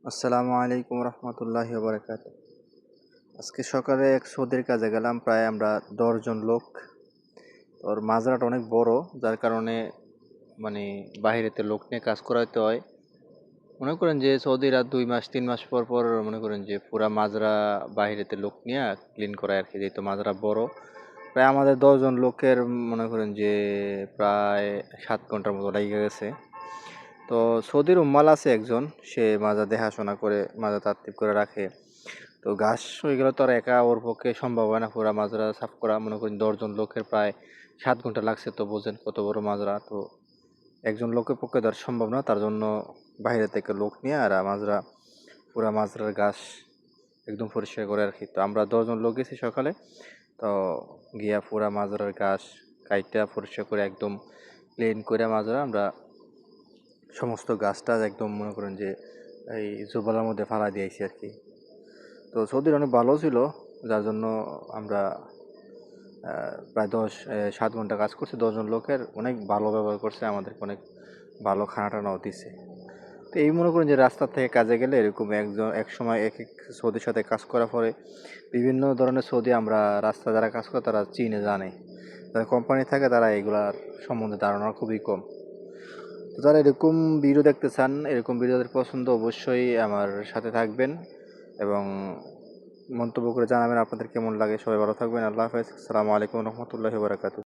আসসালামু আলাইকুম রহমতুল্লাহি বারাকাতুহু। আজকে সকালে এক সৌদির কাজে গেলাম, প্রায় আমরা 10 জন লোক। ওর মাজরাটা অনেক বড়, যার কারণে মানে বাহিরেতে লোক নিয়ে কাজ করাইতে হয়। মনে করেন যে সৌদিরা 2 মাস 3 মাস পর পর মনে করেন যে পুরা মাজরা বাহিরেতে লোক নিয়ে ক্লিন করায় আর কি, যেহেতু মাজরা বড়। প্রায় আমাদের 10 জন লোকের মনে করেন যে প্রায় 7 ঘন্টার মতো লেগে গেছে। তো সৌদির উম্মাল আছে একজন, সে মাজা দেখাশোনা করে, মাজা তারতিব করে রাখে। তো ঘাস হয়ে গেলে তো আর একা ওর পক্ষে সম্ভব হয় না পুরা মাজরা সাফ করা। মনে করেন 10 জন লোকের প্রায় 7 ঘন্টা লাগছে, তো বোঝেন কত বড় মাজরা। তো একজন লোকের পক্ষে তো আর সম্ভব না, তার জন্য বাইরে থেকে লোক নিয়ে আর মাজরা, পুরা মাজরার ঘাস একদম পরিষ্কার করে আর কি। তো আমরা 10 জন লোক গেছি সকালে, তো গিয়া পুরা মাজরার ঘাস কাইটা পরিষ্কার করে একদম ক্লিন করে মাজরা আমরা সমস্ত গাছটা একদম মনে করেন যে এই জোবালার মধ্যে ফালা দিয়েছি আর কি। তো সৌদির অনেক ভালো ছিল, যার জন্য আমরা প্রায় 7 ঘন্টা কাজ করছি। 10 জন লোকের অনেক ভালো ব্যবহার করছে, আমাদেরকে অনেক ভালো খানা টানাও দিছে। তো এই মনে করেন যে রাস্তা থেকে কাজে গেলে এরকম এক সময় এক এক সৌদির সাথে কাজ করার পরে বিভিন্ন ধরনের সৌদি আমরা রাস্তা যারা কাজ করে তারা চিনে জানে, যারা কোম্পানি থাকে তারা এগুলার সম্বন্ধে ধারণা খুবই কম। তো যারা এরকম ভিডিও দেখতে চান, এরকম ভিডিওদের পছন্দ, অবশ্যই আমার সাথে থাকবেন এবং মন্তব্য করে জানাবেন আপনাদের কেমন লাগে। সবাই ভালো থাকবেন। আল্লাহ হাফেজ। আসসালামু আলাইকুম রহমতুল্লাহি ওয়া বারাকাতুহু।